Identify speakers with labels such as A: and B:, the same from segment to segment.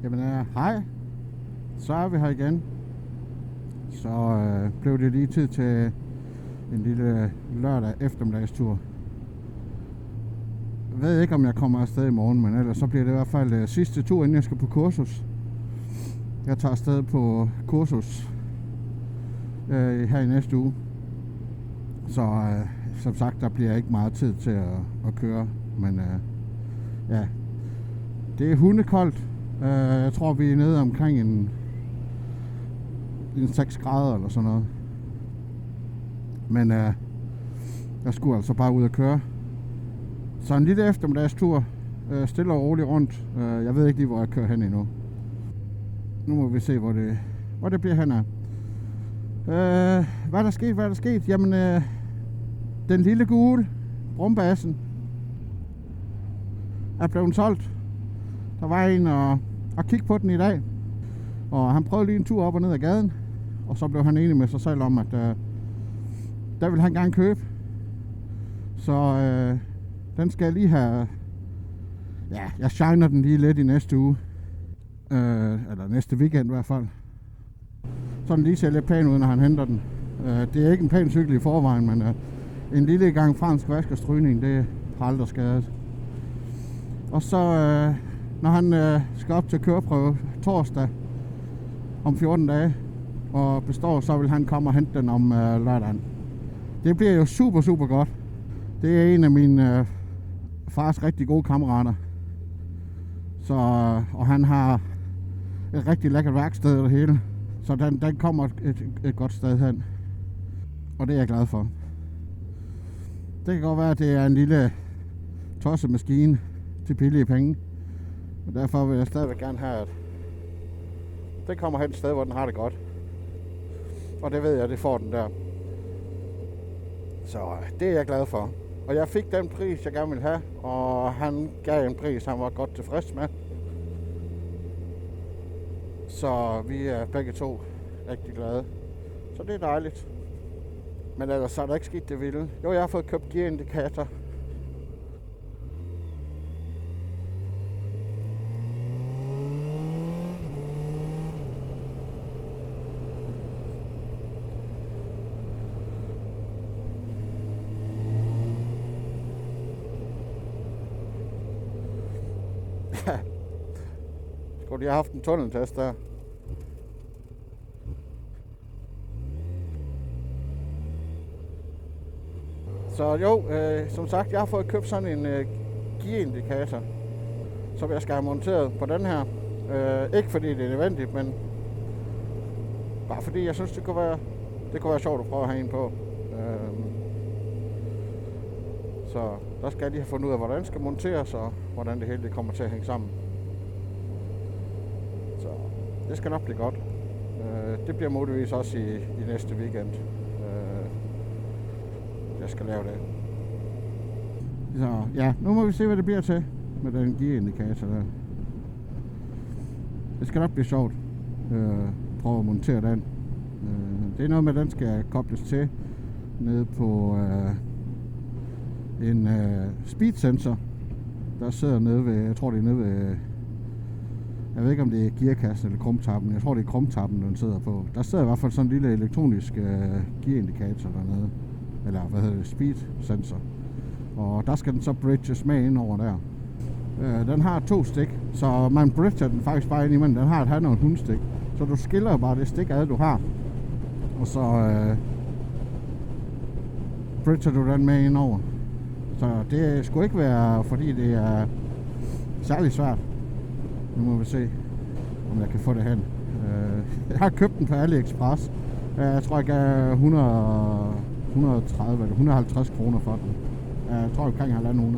A: Jamen hej, så er vi her igen. Så blev det lige tid til en lille lørdag eftermiddagstur. Jeg ved ikke, om jeg kommer afsted i morgen, men ellers så bliver det i hvert fald sidste tur, inden jeg skal på kursus. Jeg tager afsted på kursus her i næste uge. Så som sagt, der bliver ikke meget tid til at køre. Men ja, det er hundekoldt. Jeg tror, vi er nede omkring en 6 grader eller sådan noget. Men jeg skulle altså bare ud og køre. Så en lille eftermiddagstur, stille og roligt rundt. Jeg ved ikke lige, hvor jeg kører hen endnu. Nu må vi se, hvor det bliver hen af. Hvad er der sket? Jamen, den lille gule brumbassen er blevet solgt. Der var en og kigge på den i dag. Og han prøvede lige en tur op og ned ad gaden. Og så blev han enig med sig selv om, at der vil han gerne købe. Så den skal jeg lige have. Ja, jeg shiner den lige lidt i næste uge. Eller næste weekend i hvert fald. Så den lige ser lidt pæn ud, når han henter den. Det er ikke en pæn cykel i forvejen, men en lille gang fransk vask og strygning, det har aldrig skadet. Og så når han skal op til køreprøve torsdag om 14 dage og består, så vil han komme og hente den om lørdagen. Det bliver jo super, super godt. Det er en af mine fars rigtig gode kammerater. Så, og han har et rigtig lækkert værksted og det hele. Så den kommer et godt sted hen. Og det er jeg glad for. Det kan godt være, at det er en lille tosset maskine til billige penge. Og derfor vil jeg stadigvæk gerne have, at den kommer hen et sted, hvor den har det godt. Og det ved jeg, det får den der. Så det er jeg glad for. Og jeg fik den pris, jeg gerne ville have. Og han gav en pris, han var godt tilfreds med. Så vi er begge to rigtig glade. Så det er dejligt. Men ellers så er der ikke sket det vilde. Jo, jeg har fået købt gearindikator. Skulle de have haft en tunneltest der? Så jo, som sagt, jeg har fået købt sådan en gearindikator, som jeg skal have monteret på den her. Ikke fordi det er nødvendigt, men bare fordi jeg synes, det kunne være sjovt at prøve at have en på. Så der skal jeg lige have fundet ud af, hvordan det skal monteres, og hvordan det hele det kommer til at hænge sammen. Så det skal nok blive godt. Det bliver muligvis også i næste weekend. Jeg skal lave det. Så ja, nu må vi se, hvad det bliver til med den gearindikator der. Det skal nok blive sjovt. Prøve at montere den. Det er noget med, at den skal kobles til nede på en speed sensor, der sidder nede ved, jeg tror det er nede ved, jeg ved ikke om det er gearkassen eller krumtappen, jeg tror det er krumtappen, den sidder på. Der sidder i hvert fald sådan en lille elektronisk gearindikator dernede, eller hvad hedder det, speed sensor. Og der skal den så bridges med ind over der. Den har 2 stik, så man bridger den faktisk bare ind imellem. Den har et han og et hundstik, så du skiller bare det stik ad, du har. Og så bridger du den med ind over. Så det skulle ikke være, fordi det er særlig svært. Nu må vi se, om jeg kan få det hen. Jeg har købt den på AliExpress. Jeg tror, jeg gav 130 eller 150 kroner for den. Jeg tror, omkring 1.500.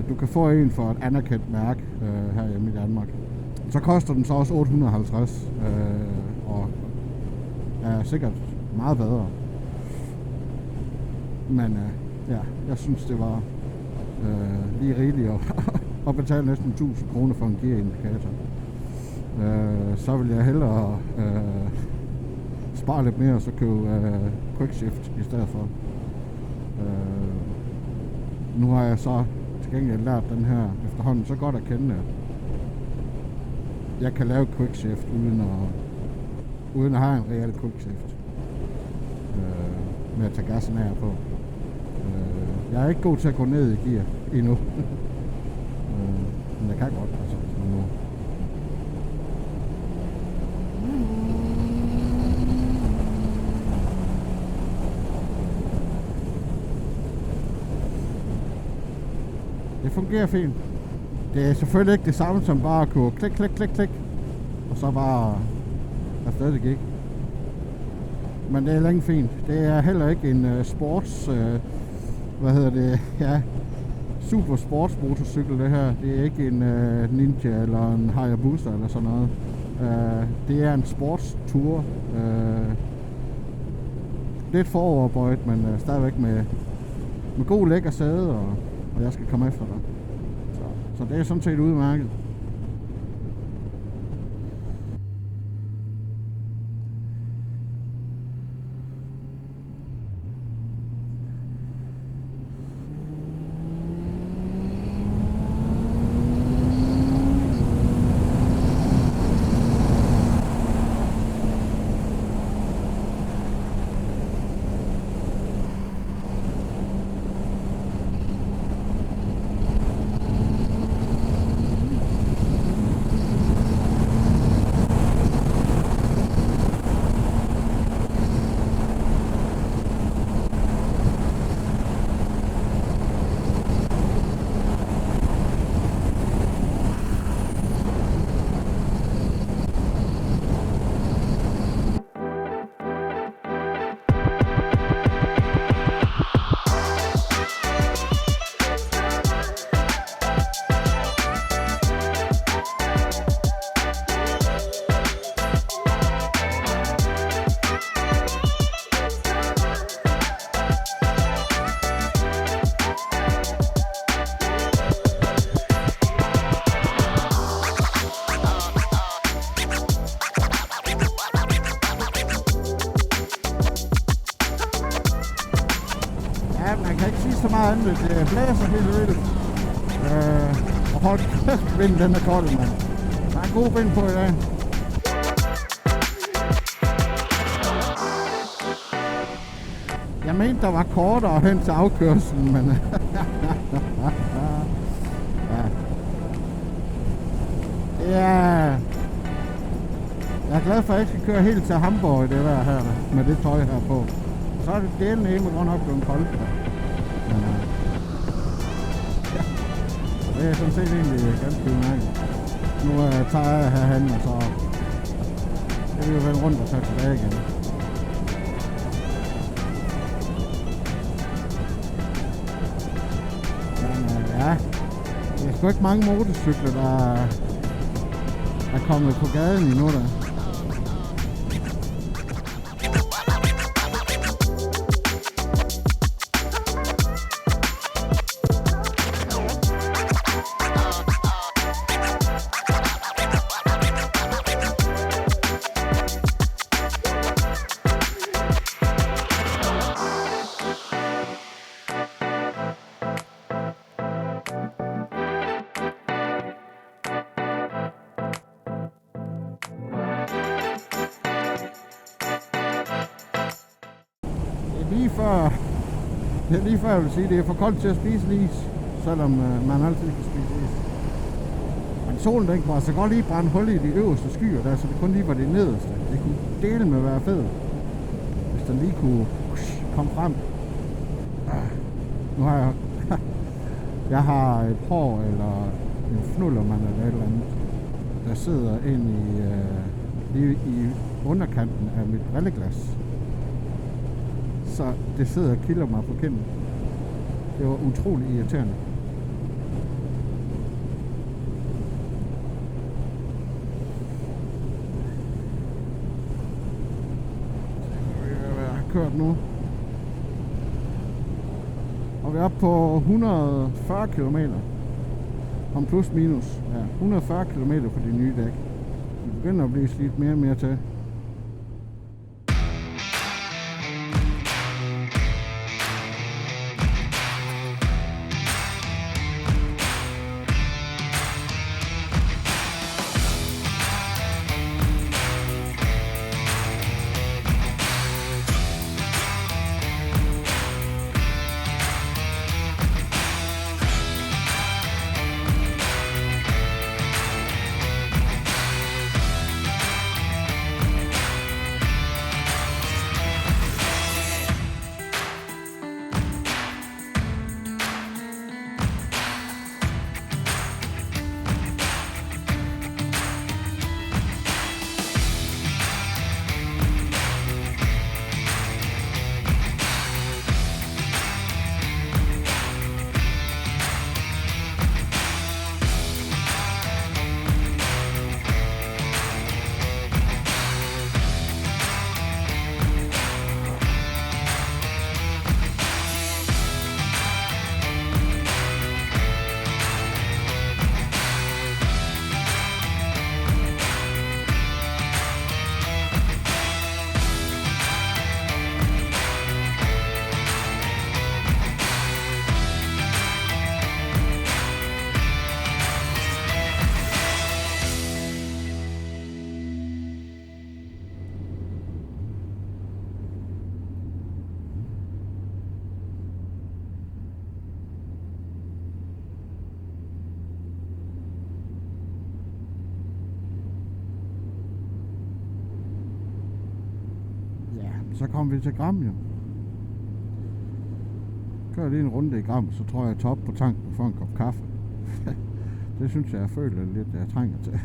A: Du kan få en for et anerkendt mærke herhjemme i Danmark. Så koster den så også 850. Og er sikkert meget bedre. Men ja, jeg synes, det var lige rigeligt at betale næsten 1000 kroner for en gearindikator. Så vil jeg hellere spare lidt mere og så købe quickshift i stedet for. Nu har jeg så til gengæld lært den her efterhånden så godt at kende, jeg kan lave quickshift uden at have en reel quickshift. Med at tage gassen af på. Jeg er ikke god til at gå ned i gear endnu. Men jeg kan godt, altså, nu. Det fungerer fint. Det er selvfølgelig ikke det samme som bare at kunne klik, klik, klik, klik. Og så bare afsted det gik. Men det er længe fint. Det er heller ikke en sports... super sports motorcykel det her. Det er ikke en Ninja eller en Hayabusa eller sådan noget. Det er en sportstur. Lidt foroverbøjet, men stadigvæk med god lækker sæde, og jeg skal komme efter dig. Så det er sådan set udmærket. Man kan ikke sige så meget andet. Det blæser helt vildt. Og hold kæft, vinden den er kold, mand. Der er en god vind på i dag. Jeg mente, der var kortere hen til afkørslen, men... ja. Jeg er glad for, at jeg skal køre helt til Hamburg i det vejr her, med det tøj her på. Så er det delene hele med grund op blevet koldt. Men, ja. Det er sådan set egentlig ganske udmærket. Nu tager jeg herhen, og så kan vi jo vende rundt og tage tilbage igen. Men ja, det er sgu ikke mange motorcykler, der er kommet på gaden endnu der. Det er lige før jeg vil sige, det er for koldt til at spise is, selvom man altid kan spise is. Men solen den kunne altså godt lige brænde hul i de øverste skyer der, så det kun lige var det nederste. Det kunne dele med at være fed, hvis den lige kunne komme frem. Nu har jeg har et hår eller en fnullermand eller et eller andet, der sidder ind i underkanten af mit brilleglas. Så det sidder og kilder mig på kinden. Det var utrolig irriterende. Jeg har kørt nu. Og vi er oppe på 140 km. Om plus minus. Ja, 140 km på de nye dæk. Det begynder at blive slidt mere og mere til. så kommer vi til Gram jo. Kører lige en runde i Gram, så tror jeg tager op på tanken og får en kop kaffe. Det synes jeg føler lidt, jeg trænger til.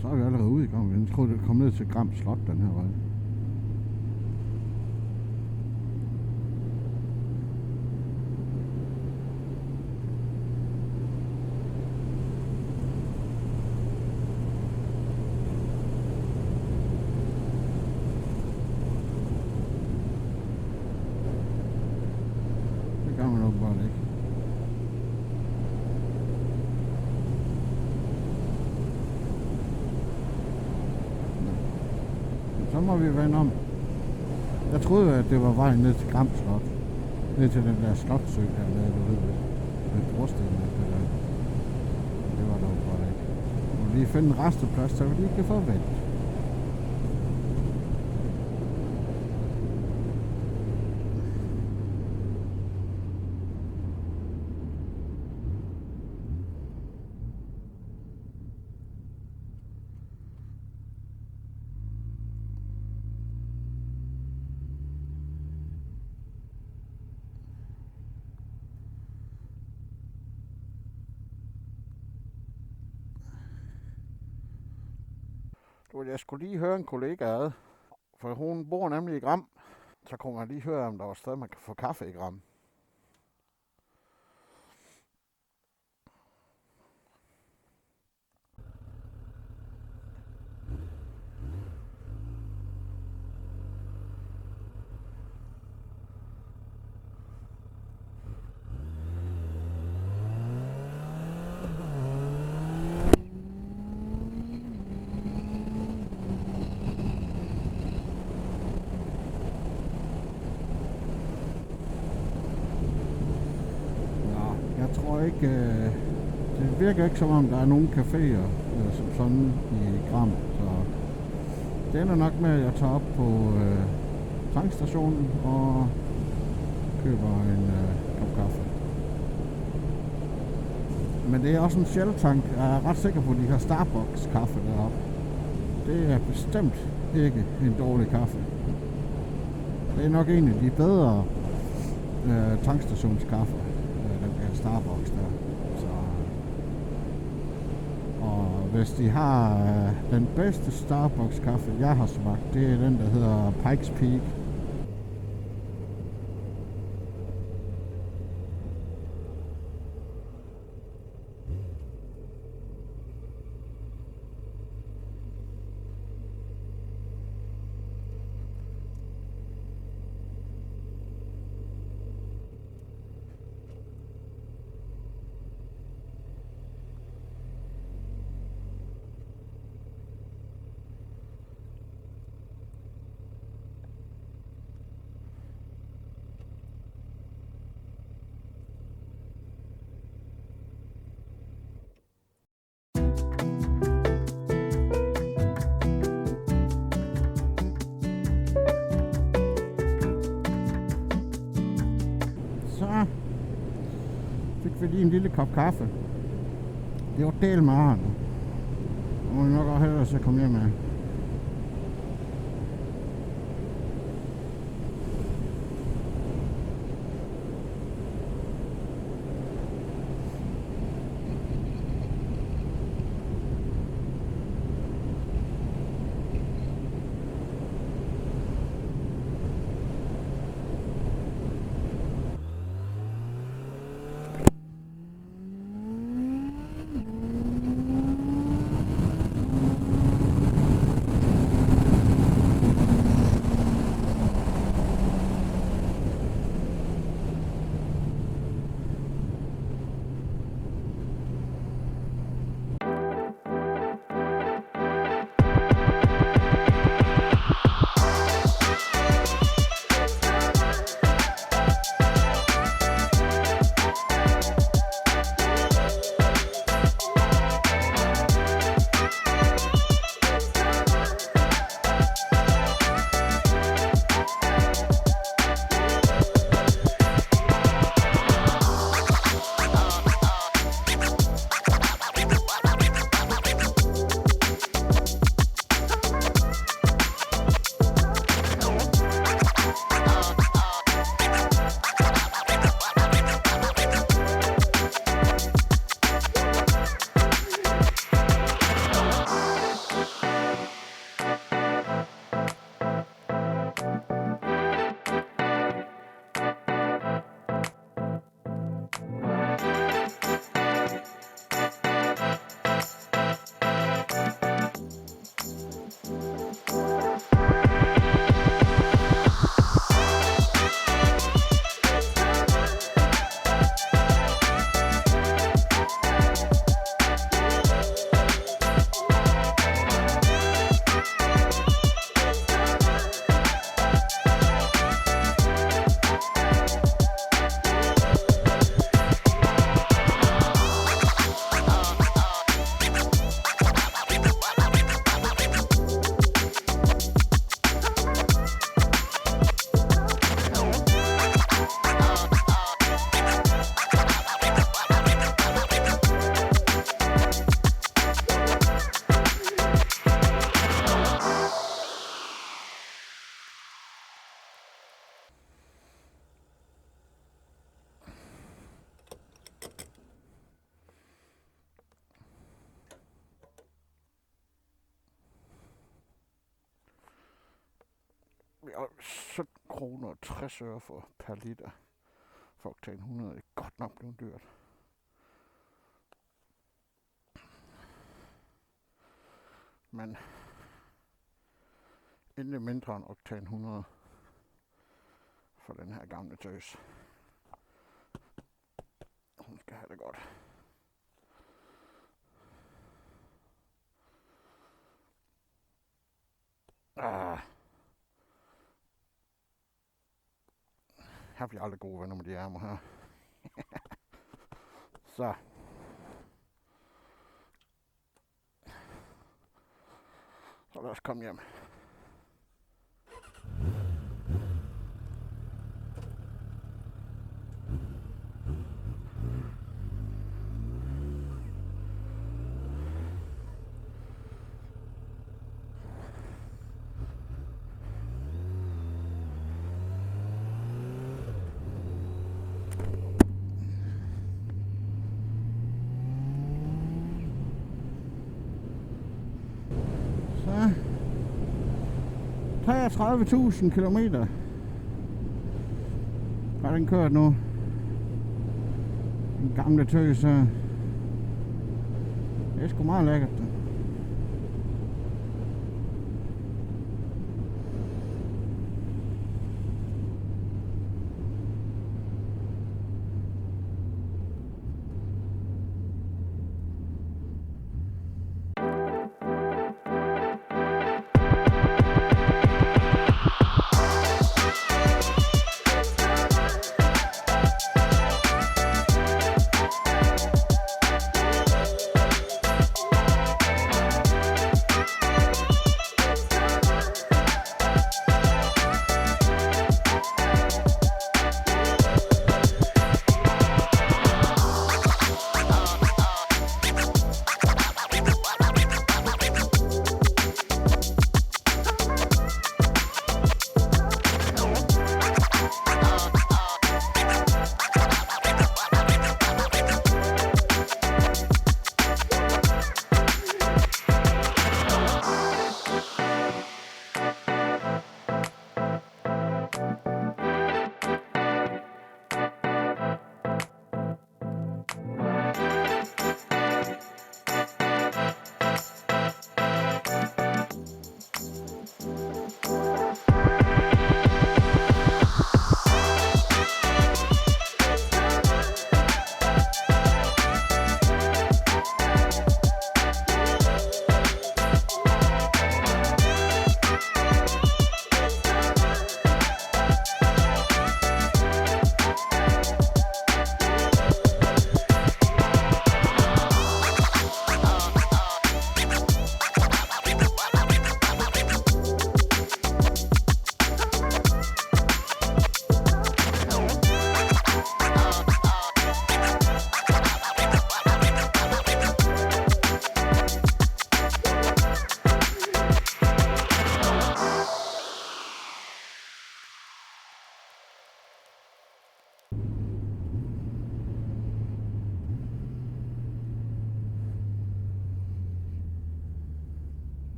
A: Så er vi allerede ude i Gram. Jeg troede, det kom ned til Gram Slot den her vej. Det kan man nok bare ikke. Så må vi vende om. Jeg troede, at det var vejen ned til Gram Slot. Ned til den der slotsø dernede, du ved, med brostenen og det der. Det var dog godt ikke. Vi må lige finde en resteplads, så vi lige kan få vendt. Jeg skulle lige høre en kollega ad, for hun bor nemlig i Gram. Så kunne man lige høre, om der var sted, man kan få kaffe i Gram. Jeg tror ikke, det virker ikke som om der er nogen caféer som sådan i Gram, så det ender nok med, at jeg tager op på tankstationen og køber en kop kaffe. Men det er også en Shell-tank. Jeg er ret sikker på, at de har Starbucks kaffe deroppe. Det er bestemt ikke en dårlig kaffe. Det er nok en af de bedre tankstationskaffe. Starbucks der. Så, og hvis de har den bedste Starbucks kaffe, jeg har smagt, det er den, der hedder Pikes Peak. Så fik vi lige en lille kop kaffe. Det var del meget. Og må nok også hellere så komme hjem med. vi 17 kroner og 60 øre for per liter for oktan 100. Det er godt nok blevet dyrt. Men endelig mindre end oktan 100 for den her gamle tøs. Hun skal have det godt. Her bliver aldrig gode venner med de ærmer her. Så. Så lad os komme hjem. Så 33.000 kilometer har den kørt nu. Den gamle tøs her. Det er sgu meget lækkert.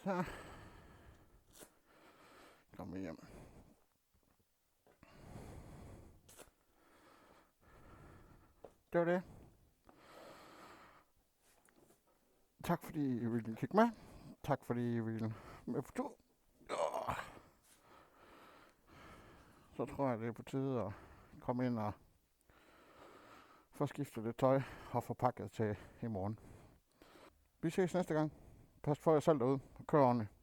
A: Så kom vi hjem. Det var det. Tak fordi I ville kigge med. Tak fordi I ville med på tur. Så tror jeg det er på tide at komme ind og få skiftet det tøj og få pakket til i morgen. Vi ses næste gang. Pas på jer selv derude og kør ordentligt.